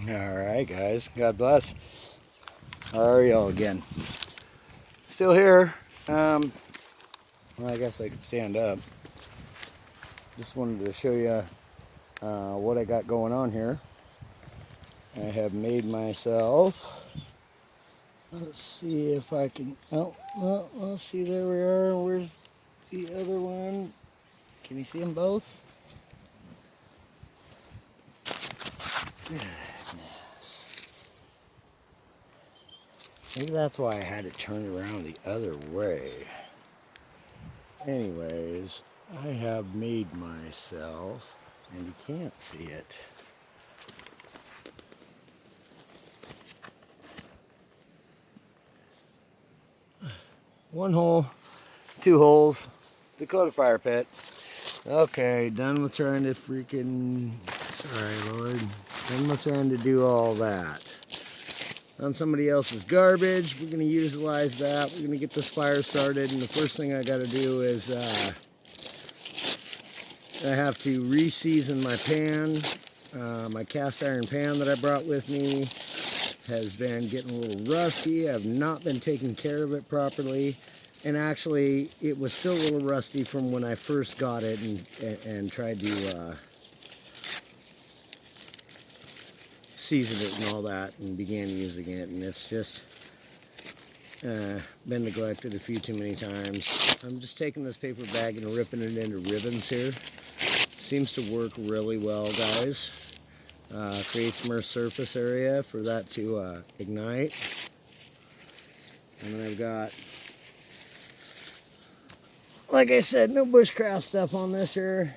Alright guys, God bless. How are y'all again? Still here. Well, I guess I could stand up. Just wanted to show you what I got going on here. I have made myself, let's see if I can, let's see, there we are. Where's the other one? Can you see them both? Goodness. Maybe that's why I had it turned around the other way. Anyways, I have made myself, and you can't see it. One hole, two holes, Dakota fire pit. Okay, done with trying to freaking, sorry Lord, done with trying to do all that. On somebody else's garbage, we're gonna utilize that. We're gonna get this fire started, and the first thing I gotta do is I have to reseason my pan. My cast iron pan that I brought with me has been getting a little rusty. I've not been taking care of it properly. And actually, it was still a little rusty from when I first got it and tried to season it and all that and began using it. And it's just been neglected a few too many times. I'm just taking this paper bag and ripping it into ribbons here. Seems to work really well, guys. Creates more surface area for that to ignite. And then I've got, like I said, no bushcraft stuff on this here,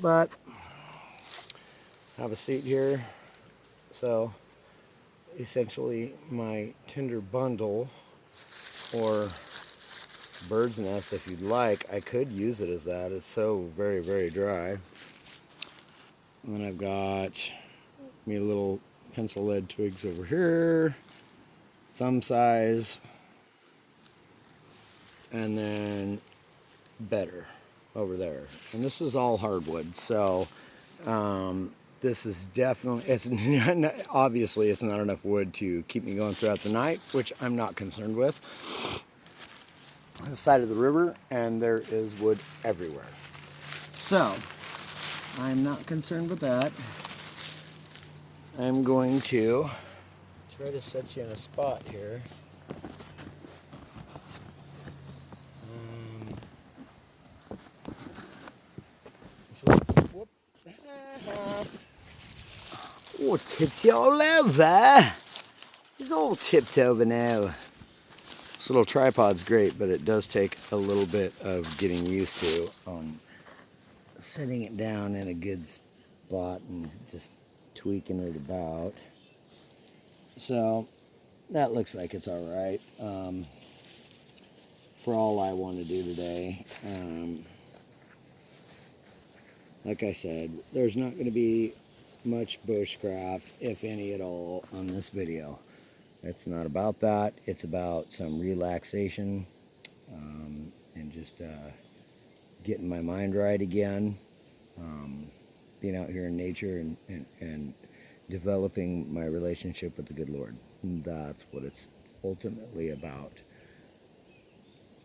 but I have a seat here. So essentially my tinder bundle, or bird's nest if you'd like, I could use it as that. It's so very, very dry. And then I've got me little pencil lead twigs over here, thumb size, and then better over there. And this is all hardwood, so this is definitely, it's not, obviously it's not enough wood to keep me going throughout the night, which I'm not concerned with. The side of the river, and there is wood everywhere, so I'm not concerned with that. I'm going to try to set you in a spot here. Whoop. Oh, tipped all over. He's all tipped over now. This little tripod's great, but it does take a little bit of getting used to on setting it down in a good spot and just tweaking it about. So that looks like it's all right for all I want to do today. Like I said, there's not going to be much bushcraft, if any at all, on this video. It's not about that. It's about some relaxation and just getting my mind right again. Being out here in nature and developing my relationship with the good Lord. That's what it's ultimately about.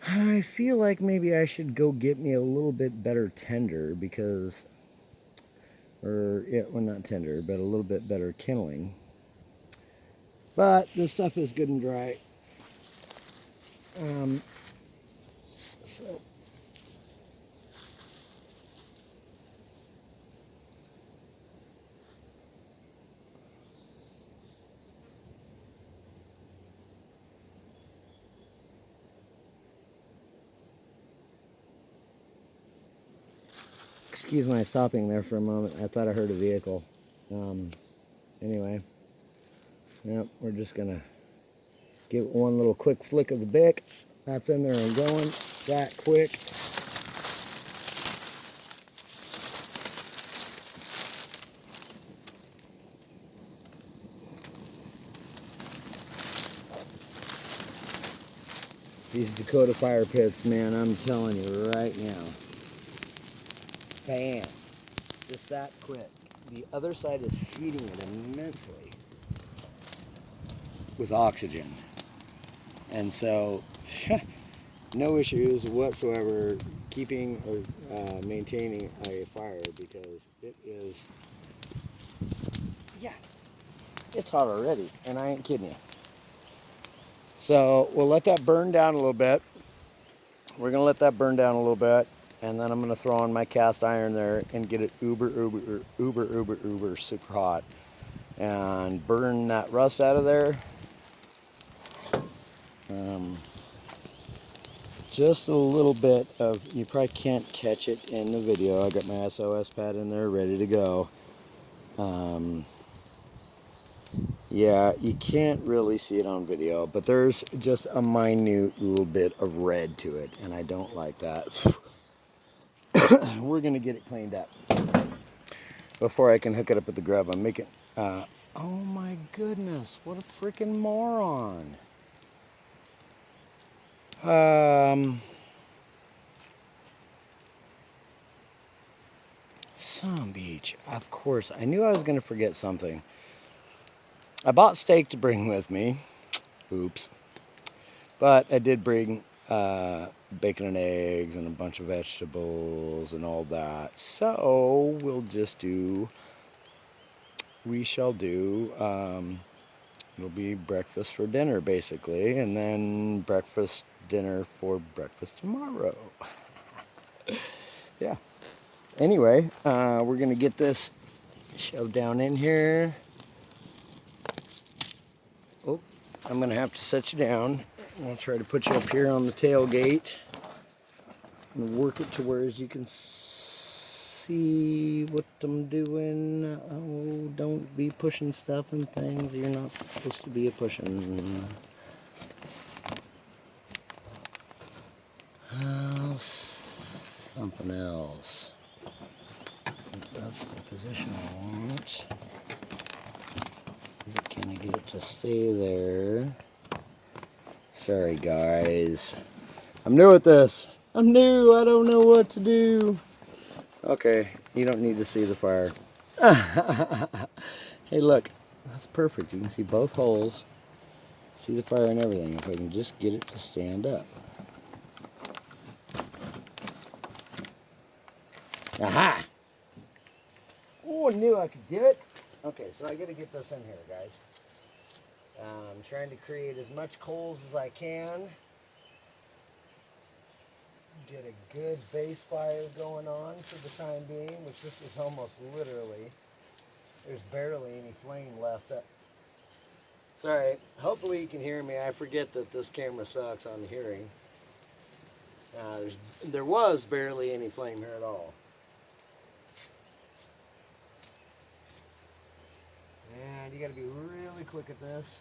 I feel like maybe I should go get me a little bit better tinder because, well, not tinder, but a little bit better kindling. But this stuff is good and dry. So excuse my stopping there for a moment. I thought I heard a vehicle. Anyway, yep, we're just gonna give it one little quick flick of the bic. That's in there and going that quick. These Dakota fire pits, man, I'm telling you right now. Bam. Just that quick. the other side is feeding it immensely with oxygen. And so, no issues whatsoever keeping or maintaining a fire, because it is, yeah, it's hot already, and I ain't kidding you. So we'll let that burn down a little bit. We're gonna let that burn down a little bit, and then I'm gonna throw on my cast iron there and get it uber super hot, and burn that rust out of there. Just a little bit of, you probably can't catch it in the video. I got my SOS pad in there ready to go. Yeah, you can't really see it on video, but there's just a minute little bit of red to it, and I don't like that. We're gonna get it cleaned up before I can hook it up with the grub. I'm making, oh my goodness, what a freaking moron. Some beach, of course. I knew I was gonna forget something. I bought steak to bring with me. Oops. But I did bring bacon and eggs and a bunch of vegetables and all that. So we shall do, it'll be breakfast for dinner basically, and then breakfast, dinner for breakfast tomorrow. Yeah. Anyway, we're going to get this shoved down in here. Oh, I'm going to have to set you down. I'll try to put you up here on the tailgate and work it to where as you can see what I'm doing. Oh, don't be pushing stuff and things you're not supposed to be pushing. Something else. That's the position I want. Can I get it to stay there? Sorry guys, I'm new at this. I'm new, I don't know what to do. Okay, you don't need to see the fire. Hey look, that's perfect. You can see both holes, see the fire and everything. If I can just get it to stand up. Aha! Oh, I knew I could do it. Okay, so I gotta get this in here, guys. I'm trying to create as much coals as I can. Get a good base fire going on for the time being, which this is almost literally, there's barely any flame left up. Sorry, hopefully you can hear me. I forget that this camera sucks on hearing. There was barely any flame here at all. And you got to be really quick at this.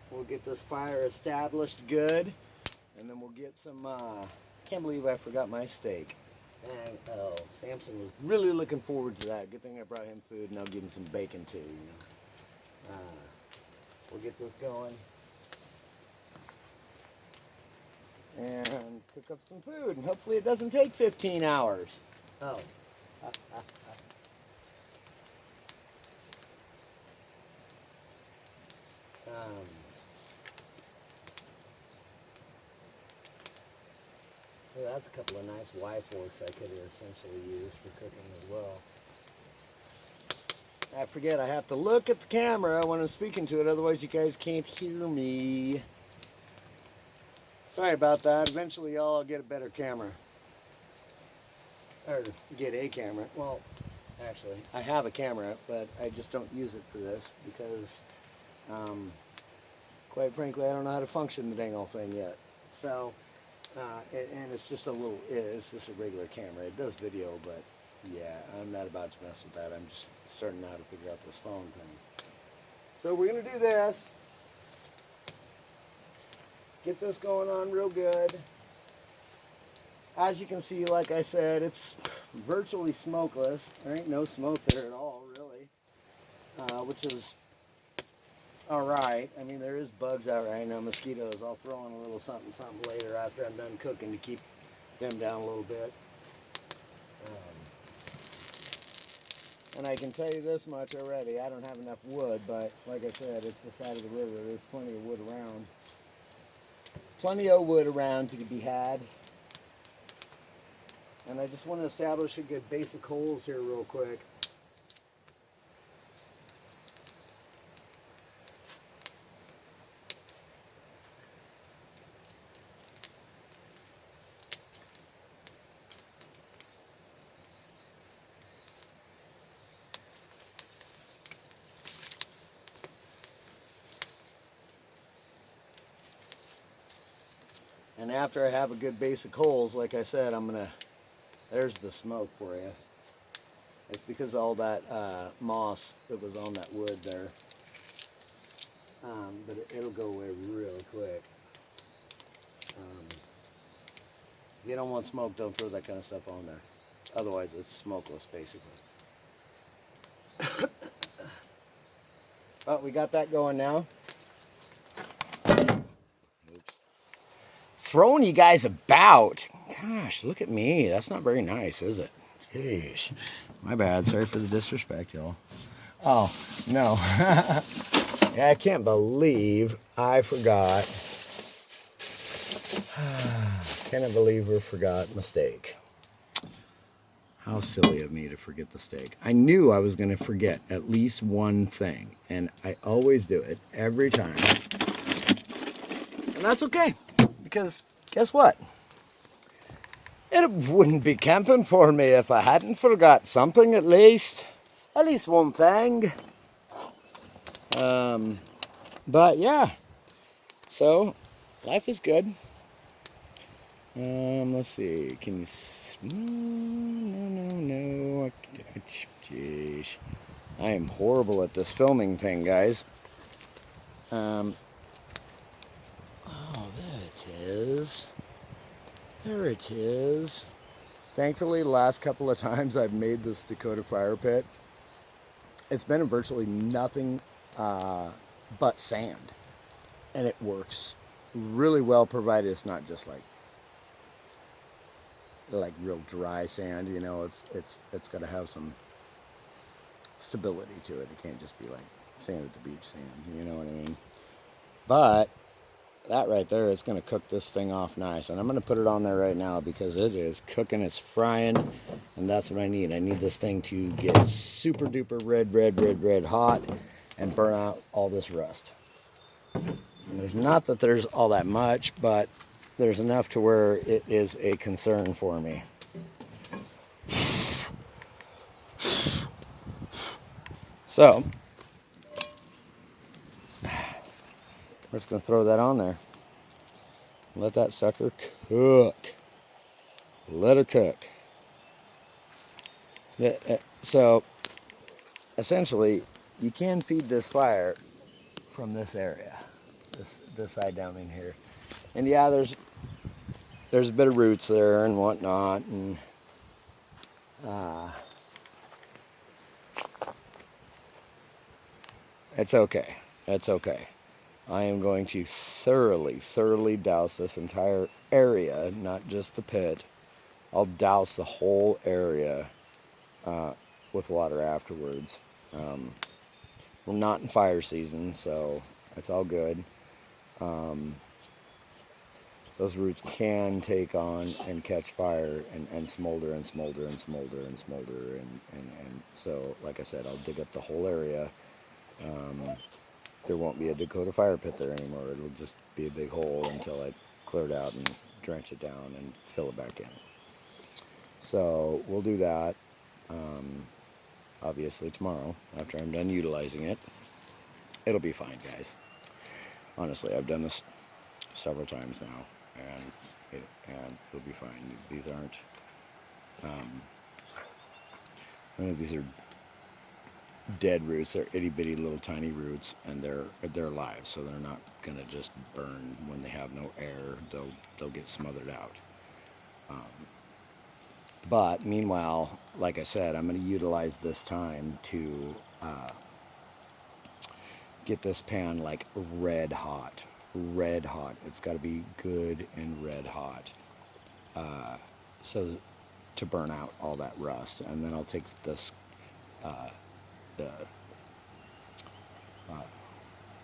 We'll get this fire established good, and then we'll get some, can't believe I forgot my steak. And, oh, Samson was really looking forward to that. Good thing I brought him food, and I'll give him some bacon too, you know. We'll get this going. And cook up some food, and hopefully it doesn't take 15 hours. Oh. Well, that's a couple of nice Y forks I could essentially use for cooking as well. I forget, I have to look at the camera when I'm speaking to it, otherwise you guys can't hear me. Sorry about that. Eventually y'all will get a better camera. Or get a camera. Well, actually, I have a camera, but I just don't use it for this because, quite frankly, I don't know how to function the dang old thing yet. So, and it's just it's just a regular camera. It does video, but yeah, I'm not about to mess with that. I'm just starting now to figure out this phone thing. So we're going to do this. Get this going on real good. as you can see, like I said, it's virtually smokeless. There ain't no smoke there at all, really, which is all right. I mean, there is bugs out right now, mosquitoes. I'll throw in a little something later after I'm done cooking to keep them down a little bit. And I can tell you this much already, I don't have enough wood, but like I said, it's the side of the river. There's plenty of wood around. Plenty of wood around to be had. And I just want to establish a good basic holes here real quick. And after I have a good basic holes, like I said, there's the smoke for you. It's because of all that moss that was on that wood there. But it'll go away really quick. If you don't want smoke, don't throw that kind of stuff on there. Otherwise, it's smokeless, basically. But we got that going now. Oops. Throwing you guys about. Gosh, look at me. That's not very nice, is it? Jeez. My bad. Sorry for the disrespect, y'all. Oh, no. Yeah, I can't believe I forgot. Cannot believe we forgot mistake. How silly of me to forget the steak. I knew I was going to forget at least one thing, and I always do it every time. And that's okay, because guess what? It wouldn't be camping for me if I hadn't forgot something at least one thing. But yeah, so life is good. Let's see. Can you? No. Jeez, I am horrible at this filming thing, guys. Oh, there it is. There it is. Thankfully, the last couple of times I've made this Dakota fire pit, it's been virtually nothing but sand, and it works really well, provided it's not just like real dry sand. You know, it's got to have some stability to it. It can't just be like sand at the beach sand. You know what I mean? But that right there is going to cook this thing off nice, and I'm going to put it on there right now because it is cooking, it's frying, and that's what I need. I need this thing to get super duper red hot and burn out all this rust. And there's not that there's all that much, but there's enough to where it is a concern for me. So we're just going to throw that on there. Let that sucker cook. Let her cook. So essentially, you can feed this fire from this area, this side down in here. And yeah, there's a bit of roots there and whatnot, and it's okay. It's okay. I am going to thoroughly douse this entire area, not just the pit. I'll douse the whole area with water afterwards. We're not in fire season, so it's all good. Those roots can take on and catch fire and smolder and smolder and smolder and smolder, and so, like I said, I'll dig up the whole area. There won't be a Dakota fire pit there anymore. It'll just be a big hole until I clear it out and drench it down and fill it back in. So we'll do that, obviously tomorrow after I'm done utilizing it. It'll be fine, guys. Honestly, I've done this several times now, and it'll be fine. These aren't, none of these are dead roots. They're itty bitty little tiny roots, and they're alive, so they're not gonna just burn when they have no air. They'll get smothered out. But meanwhile, like I said, I'm going to utilize this time to get this pan like red hot. Red hot. It's got to be good and red hot. So to burn out all that rust. And then I'll take this, the,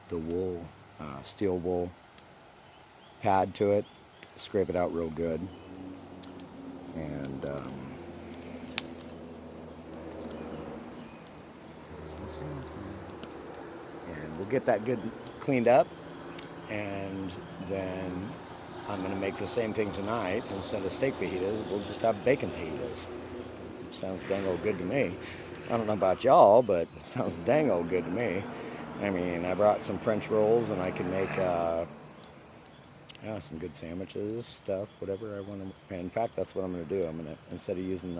the wool, steel wool pad to it, scrape it out real good. And we'll get that good cleaned up, and then I'm going to make the same thing tonight. Instead of steak fajitas, we'll just have bacon fajitas. It sounds dang old good to me. I don't know about y'all, but it sounds dang old good to me. I mean, I brought some French rolls, and I can make some good sandwiches, stuff, whatever I want to. In fact, that's what I'm going to do. I'm going to, instead of using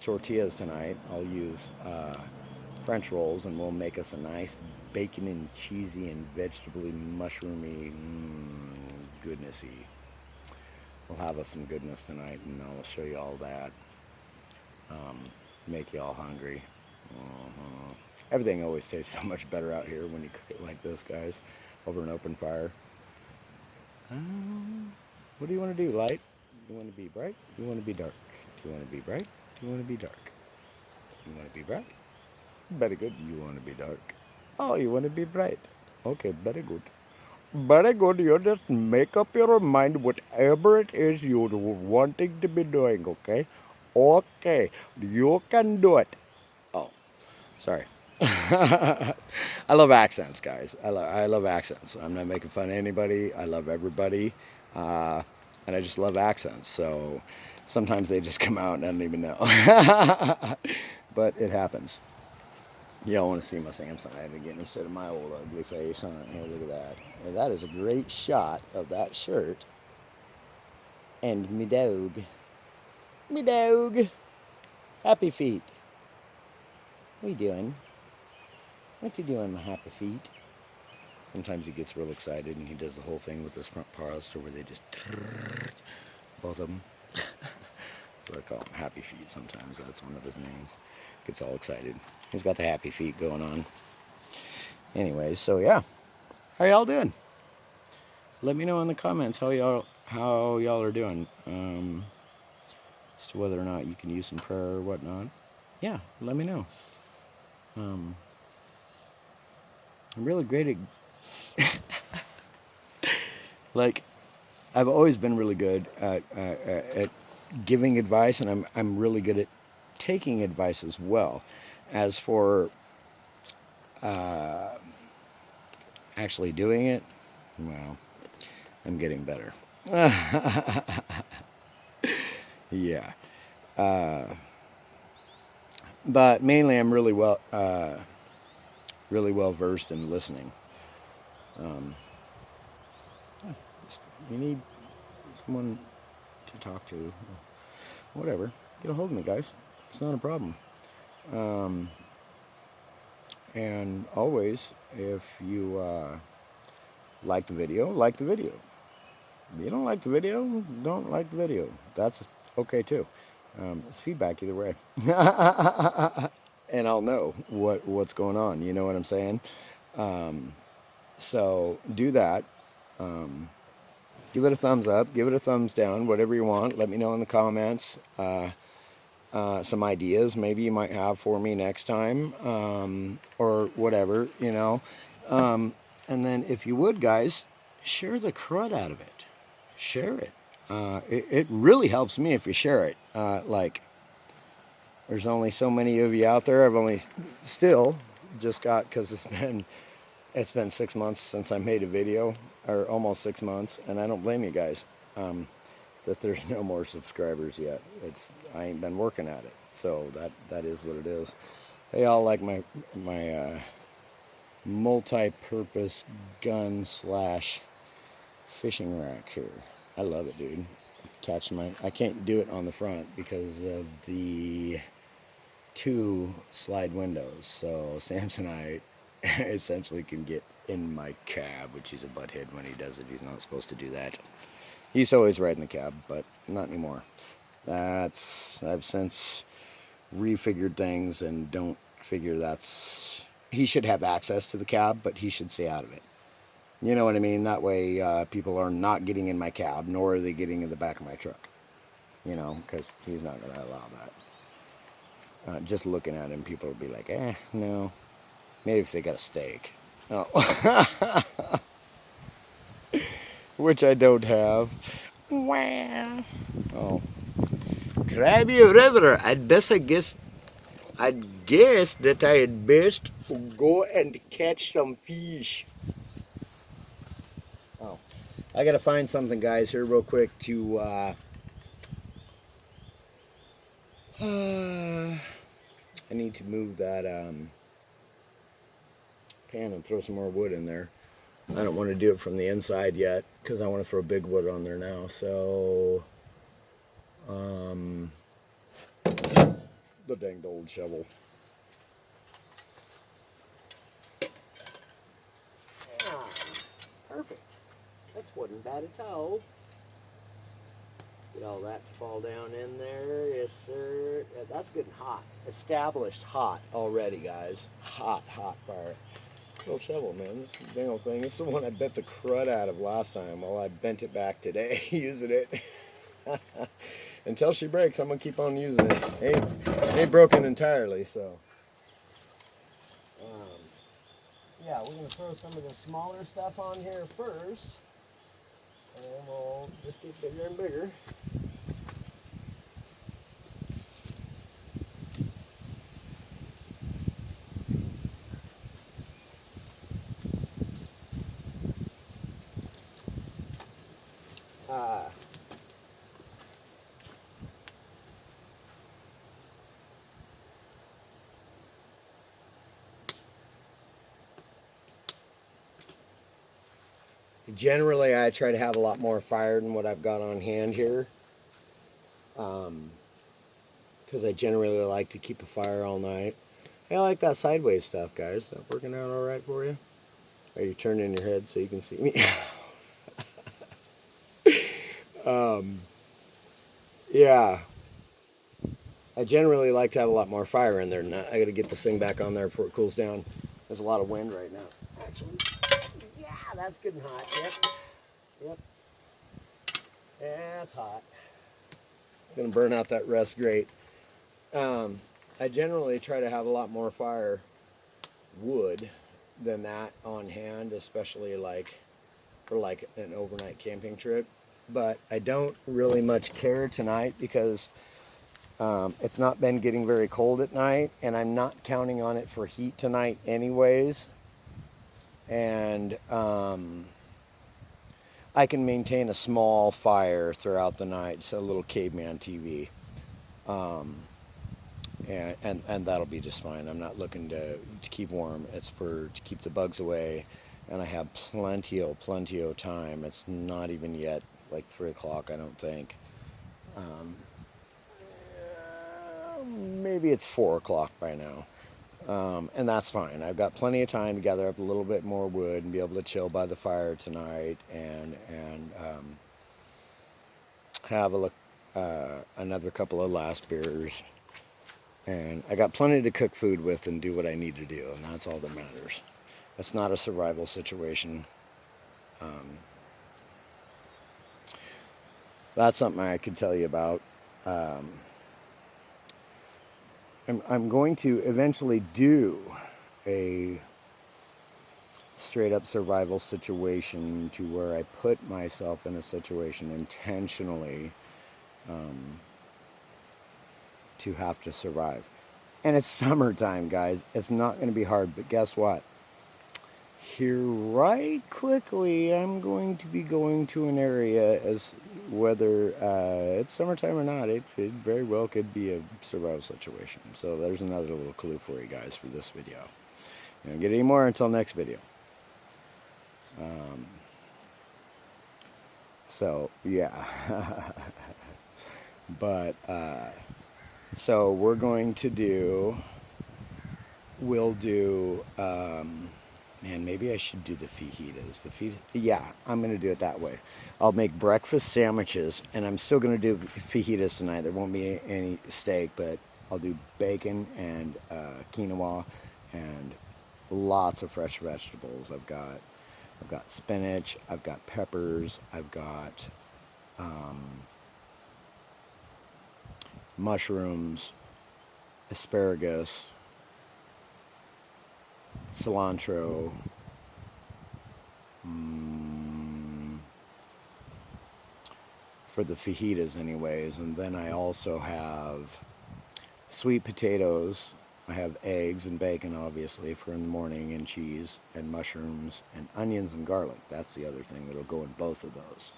tortillas tonight, I'll use French rolls, and we'll make us a nice bacon and cheesy and vegetably mushroomy goodnessy. We'll have us some goodness tonight, and I'll show you all that. Make you all hungry. Everything always tastes so much better out here when you cook it like this, guys, over an open fire. What do you want to do, light? You want to be bright? You want to be dark? Do you want to be bright? Do you want to be dark? You want to be bright? Very good. You want to be dark? Oh, you want to be bright? Okay, very good. Very good. You just make up your mind whatever it is you're wanting to be doing, okay? Okay, you can do it. Oh, sorry. I love accents, guys. I love accents. I'm not making fun of anybody. I love everybody. And I just love accents. So sometimes they just come out and I don't even know. But it happens. Y'all want to see my Samsonite again instead of my old ugly face, huh? Hey, look at that. Hey, that is a great shot of that shirt. And me dog. Me dog. Happy feet. What are you doing? What's he doing, my happy feet? Sometimes he gets real excited and he does the whole thing with his front paws to where they just both of them. So I call him Happy Feet sometimes. That's one of his names. Gets all excited. He's got the happy feet going on. Anyways, so yeah. How y'all doing? Let me know in the comments how y'all are doing. As to whether or not you can use some prayer or whatnot. Yeah, let me know. I'm really great at like I've always been really good at giving advice, and I'm really good at taking advice as well. As for actually doing it, well, I'm getting better. Yeah. But mainly I'm really well versed in listening. You need someone to talk to. Whatever. Get a hold of me, guys. It's not a problem. And always, if you like the video, like the video. If you don't like the video, don't like the video. That's okay too. It's feedback either way. And I'll know what's going on. You know what I'm saying? So do that. Give it a thumbs up. Give it a thumbs down. Whatever you want. Let me know in the comments. Some ideas maybe you might have for me next time, or whatever, you know. And then if you would, guys, share the crud out of it. Share it. It really helps me if you share it. Like, there's only so many of you out there. I've only still just got, because it's been 6 months since I made a video, or almost 6 months, and I don't blame you guys that there's no more subscribers yet. I ain't been working at it, so that is what it is. Hey, y'all like my multi-purpose gun / fishing rack here. I love it, dude. I can't do it on the front because of the 2 slide windows, so Samsonite essentially can get in my cab, which is a butthead when he does it. He's not supposed to do that. He used to always ride in the cab, but not anymore. I've since refigured things and don't figure he should have access to the cab, but he should stay out of it. You know what I mean? That way, people are not getting in my cab, nor are they getting in the back of my truck. You know, because he's not going to allow that. Just looking at him, people will be like, no. Maybe if they got a steak. Oh. Which I don't have. Wow. Oh. Krabby River. I'd guess that I had best go and catch some fish. Oh. I gotta find something, guys, here real quick to I need to move that pan and throw some more wood in there. I don't want to do it from the inside yet because I want to throw big wood on there now. So, the dang old shovel. Yeah, perfect. That wasn't bad at all. Get all that to fall down in there. Yes, sir. Yeah, that's getting hot. Established hot already, guys. Hot fire. Little shovel, man. This dang old thing. This is the one I bent the crud out of last time. Well, I bent it back today using it. Until she breaks, I'm going to keep on using it. Ain't broken entirely, so. Yeah, we're going to throw some of the smaller stuff on here first. And we'll just get bigger and bigger. Generally, I try to have a lot more fire than what I've got on hand here. Because I generally like to keep a fire all night. Hey, I like that sideways stuff, guys. Is that working out all right for you? Are you turning your head so you can see me? Yeah. I generally like to have a lot more fire in there than that. I got to get this thing back on there before it cools down. There's a lot of wind right now, actually. Yeah, that's getting hot. Yep. Yeah, it's hot. It's going to burn out that rust grate. I generally try to have a lot more fire wood than that on hand, especially for an overnight camping trip. But I don't really much care tonight because it's not been getting very cold at night, and I'm not counting on it for heat tonight anyways. And I can maintain a small fire throughout the night. It's a little caveman TV. And that'll be just fine. I'm not looking to keep warm. It's to keep the bugs away, and I have plenty of time. It's not even yet like 3 o'clock, I don't think. Maybe it's 4 o'clock by now, and that's fine. I've got plenty of time to gather up a little bit more wood and be able to chill by the fire tonight, and have another couple of last beers. And I got plenty to cook food with and do what I need to do, and that's all that matters. It's not a survival situation. That's something I could tell you about. I'm going to eventually do a straight up survival situation to where I put myself in a situation intentionally to have to survive. And it's summertime, guys. It's not going to be hard, but guess what? Here right quickly, I'm going to be going to an area, as whether it's summertime or not, it very well could be a survival situation. So there's another little clue for you guys for this video. You don't get any more until next video. So yeah. But so we'll do Man, maybe I should do the fajitas. Yeah, I'm going to do it that way. I'll make breakfast sandwiches, and I'm still going to do fajitas tonight. There won't be any steak, but I'll do bacon and quinoa and lots of fresh vegetables. I've got spinach, I've got peppers, I've got mushrooms, asparagus, cilantro, for the fajitas anyways. And then I also have sweet potatoes. I have eggs and bacon, obviously, for in the morning, and cheese and mushrooms and onions and garlic. That's the other thing that'll go in both of those.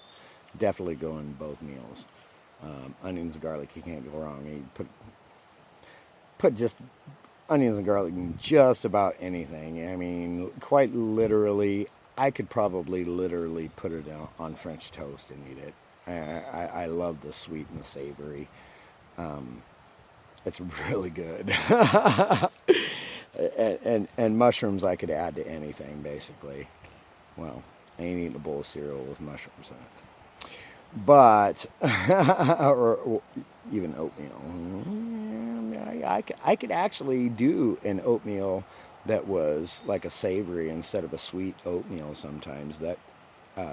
Definitely go in both meals. Onions and garlic, you can't go wrong. You put just onions and garlic in just about anything. I mean, quite literally, I could probably literally put it on French toast and eat it. I love the sweet and the savory. It's really good. and mushrooms I could add to anything, basically. Well, I ain't eating a bowl of cereal with mushrooms in it. But, or even oatmeal. I could actually do an oatmeal that was like a savory instead of a sweet oatmeal sometimes.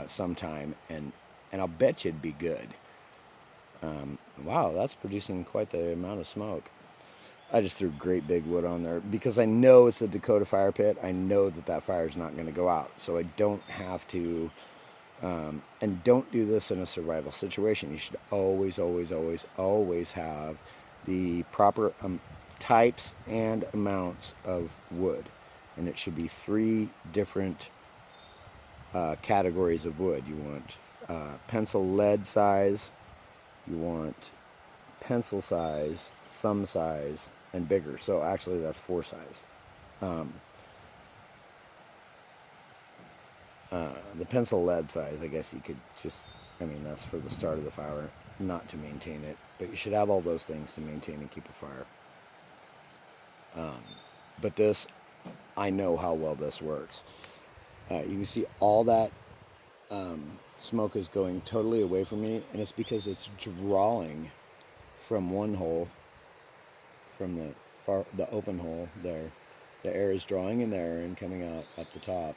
Sometime, and I'll bet you it'd be good. Wow, that's producing quite the amount of smoke. I just threw great big wood on there because I know it's a Dakota fire pit. I know that fire's not going to go out, so I don't have to. And don't do this in a survival situation. You should always, always, always, always have the proper types and amounts of wood, and it should be 3 different categories of wood. You want pencil lead size, you want pencil size, thumb size, and bigger. So actually that's 4 size. The pencil lead size, I guess you could just, that's for the start of the fire, not to maintain it. But you should have all those things to maintain and keep a fire. But this, I know how well this works. You can see all that smoke is going totally away from me, and it's because it's drawing from one hole, from the open hole there. The air is drawing in there and coming out up the top.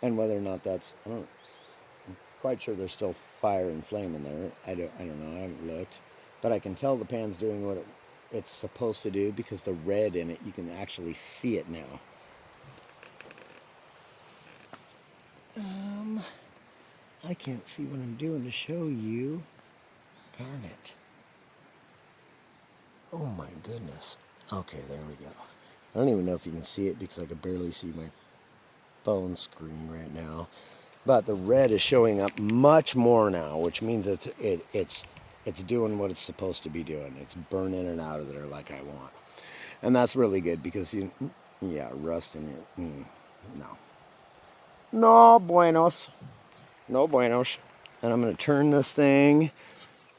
And whether or not I'm quite sure there's still fire and flame in there. I don't know. I haven't looked, but I can tell the pan's doing what it's supposed to do because the red in it, you can actually see it now. I can't see what I'm doing to show you. Darn it. Oh my goodness. Okay, there we go. I don't even know if you can see it because I can barely see my phone screen right now. But the red is showing up much more now, which means it's doing what it's supposed to be doing. It's burning it out of there like I want. And that's really good because, rust in your... no. No buenos. No buenos. And I'm going to turn this thing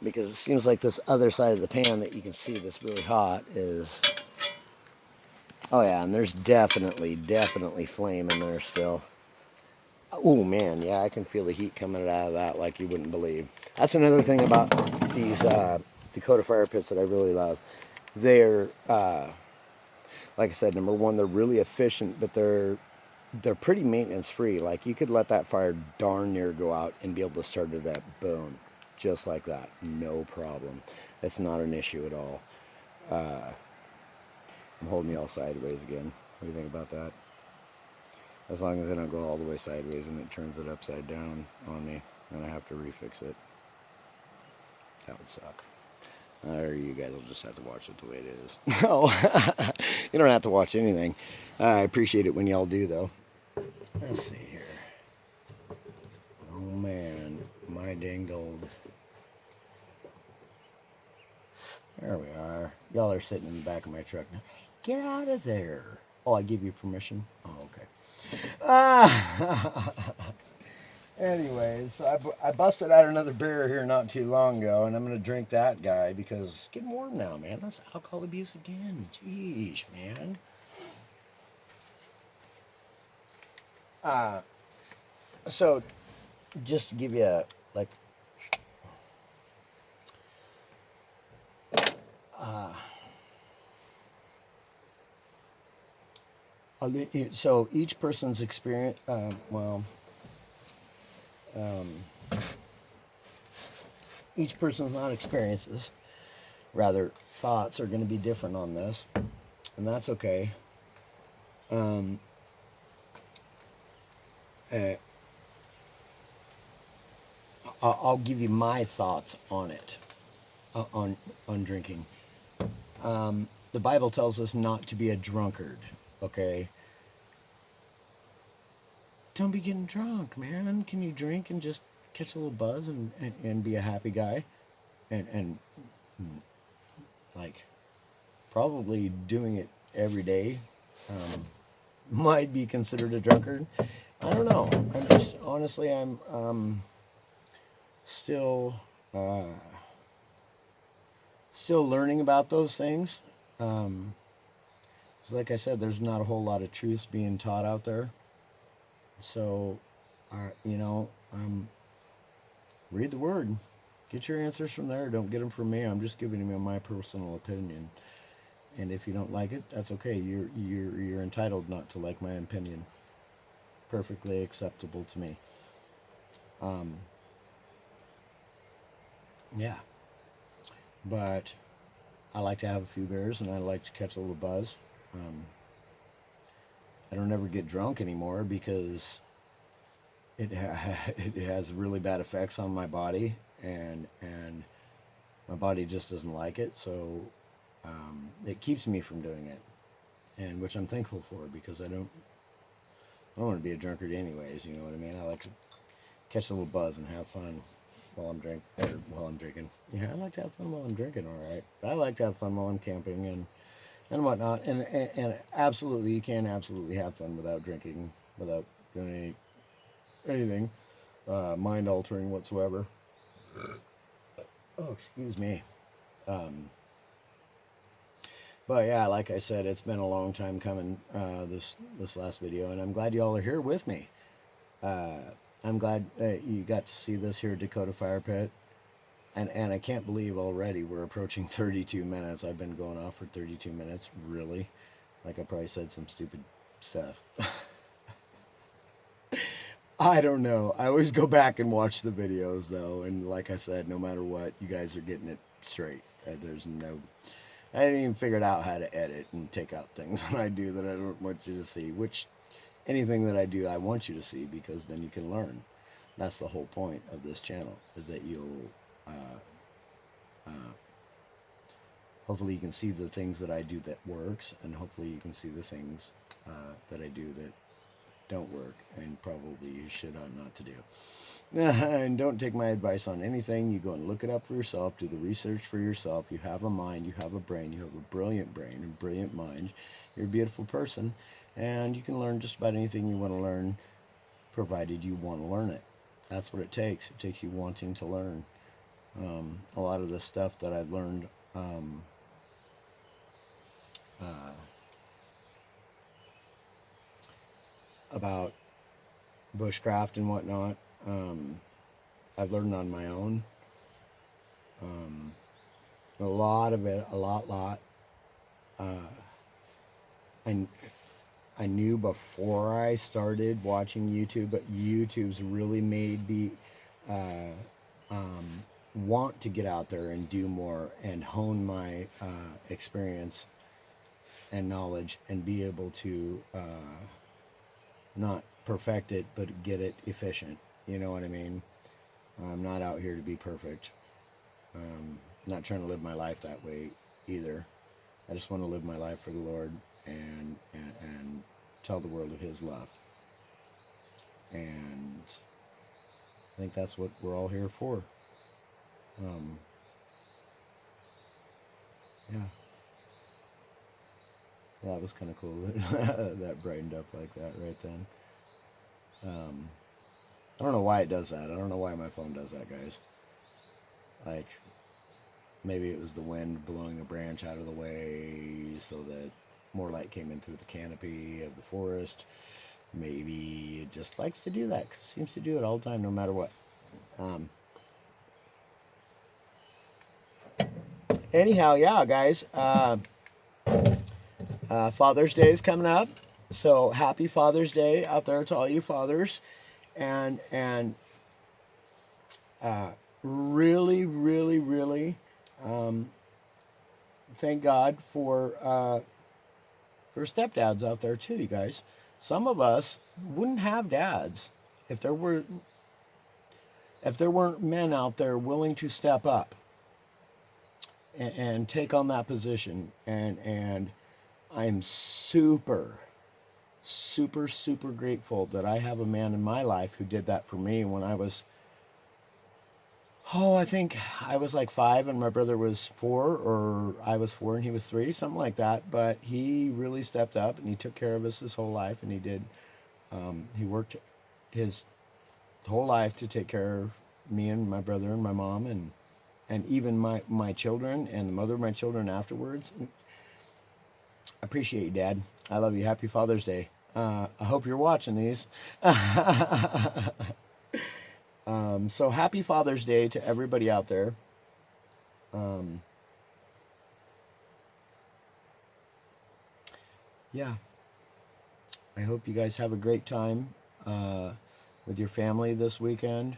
because it seems like this other side of the pan that you can see that's really hot is... Oh yeah, and there's definitely flame in there still. Oh man, yeah, I can feel the heat coming out of that like you wouldn't believe. That's another thing about these Dakota fire pits that I really love. They're, like I said, number one, they're really efficient, but they're pretty maintenance free. Like you could let that fire darn near go out and be able to start it at boom, just like that, no problem. It's not an issue at all. I'm holding you all sideways again. What do you think about that? As long as I don't go all the way sideways and it turns it upside down on me, then I have to refix it. That would suck. Or you guys will just have to watch it the way it is. No, you don't have to watch anything. I appreciate it when y'all do, though. Let's see here. Oh man, my danged old. There we are. Y'all are sitting in the back of my truck now. Get out of there. Oh, I give you permission? Oh, okay. Anyways, so I busted out another beer here not too long ago, and I'm going to drink that guy because it's getting warm now, man. That's alcohol abuse again. Jeez, man. So, just to give you a, like, so each person's experience, each person's not experiences, rather thoughts are going to be different on this, and that's okay. Uh, I'll give you my thoughts on it, on drinking. The Bible tells us not to be a drunkard. Okay, don't be getting drunk, man. Can you drink and just catch a little buzz and be a happy guy, and like probably doing it every day might be considered a drunkard. I don't know. I'm just honestly, I'm still still learning about those things. So like I said, there's not a whole lot of truths being taught out there. So, read the Word. Get your answers from there. Don't get them from me. I'm just giving you my personal opinion. And if you don't like it, that's okay. You're entitled not to like my opinion. Perfectly acceptable to me. Yeah. But I like to have a few beers and I like to catch a little buzz. I don't ever get drunk anymore because it has really bad effects on my body, and my body just doesn't like it. So it keeps me from doing it, and which I'm thankful for, because I don't want to be a drunkard anyways. You know what I mean? I like to catch a little buzz and have fun while I'm drinking. Yeah, I like to have fun while I'm drinking. All right, but I like to have fun while I'm camping and whatnot. And absolutely, you can absolutely have fun without drinking, without doing anything mind altering whatsoever. Oh, excuse me. But yeah, like I said, it's been a long time coming, this last video, and I'm glad you all are here with me. I'm glad you got to see this here Dakota fire pit. And I can't believe already we're approaching 32 minutes. I've been going off for 32 minutes, really. Like I probably said some stupid stuff. I don't know. I always go back and watch the videos, though, and like I said, no matter what, you guys are getting it straight. There's no... I haven't even figured out how to edit and take out things that I do that I don't want you to see, which anything that I do, I want you to see, because then you can learn. That's the whole point of this channel, is that you'll... hopefully you can see the things that I do that works, and hopefully you can see the things that I do that don't work, and probably you should not to do. And don't take my advice on anything. You go and look it up for yourself, do the research for yourself. You have a mind, you have a brain, you have a brilliant brain and brilliant mind. You're a beautiful person, and you can learn just about anything you want to learn, provided you want to learn it. That's what it takes. It takes you wanting to learn. A lot of the stuff that I've learned about bushcraft and whatnot, I've learned on my own. A lot of it, a lot. And I knew before I started watching YouTube, but YouTube's really made me want to get out there and do more and hone my experience and knowledge and be able to not perfect it, but get it efficient. You know what I mean? I'm not out here to be perfect. Not trying to live my life that way either. I just want to live my life for the Lord and tell the world of His love. And I think that's what we're all here for. Yeah. Yeah, it was kind of cool that brightened up like that right then. I don't know why it does that. I don't know why my phone does that, guys. Like, maybe it was the wind blowing a branch out of the way so that more light came in through the canopy of the forest. Maybe it just likes to do that, 'cause it seems to do it all the time, no matter what. Anyhow, yeah, guys. Father's Day is coming up, so happy Father's Day out there to all you fathers, and really, really, really, thank God for stepdads out there too, you guys. Some of us wouldn't have dads if there weren't men out there willing to step up and take on that position. And I'm super, super, super grateful that I have a man in my life who did that for me when I was, I think I was like 5 and my brother was 4, or I was 4 and he was 3, something like that. But he really stepped up and he took care of us his whole life, and he worked his whole life to take care of me and my brother and my mom, and even my children and the mother of my children afterwards. I appreciate you, Dad. I love you. Happy Father's Day. I hope you're watching these. So happy Father's Day to everybody out there. Yeah. I hope you guys have a great time with your family this weekend,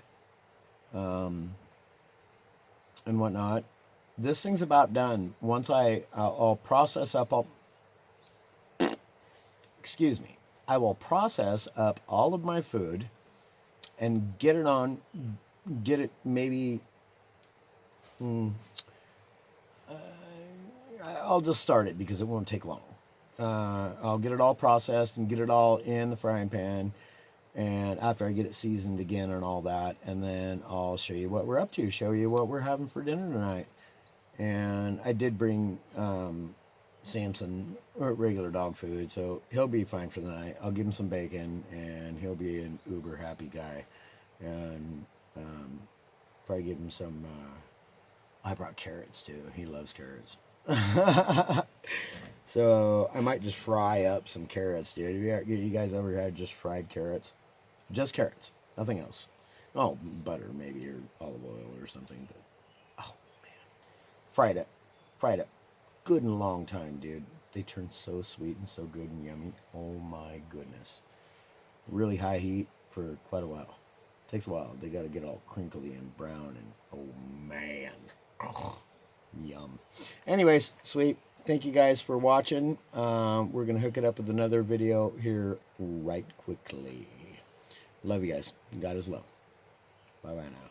and whatnot. This thing's about done. Once I'll process up all, excuse me, I will process up all of my food and get it maybe, I'll just start it because it won't take long. I'll get it all processed and get it all in the frying pan, and after I get it seasoned again and all that, and then I'll show you what we're up to, show you what we're having for dinner tonight. And I did bring Samson regular dog food, so he'll be fine for the night. I'll give him some bacon, and he'll be an uber happy guy. And probably give him some. I brought carrots too. He loves carrots. So I might just fry up some carrots, dude. Have you guys ever had just fried carrots? Just carrots, nothing else. Oh, butter maybe, or olive oil or something. But oh man, fried up, good and long time, dude. They turn so sweet and so good and yummy. Oh my goodness. Really high heat for quite a while. Takes a while. They got to get all crinkly and brown, and oh man, yum. Anyways, sweet. Thank you guys for watching. We're gonna hook it up with another video here right quickly. Love you guys. God is love. Bye bye now.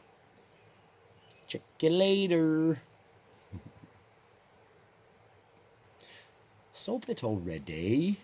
Check you later. Stop it already.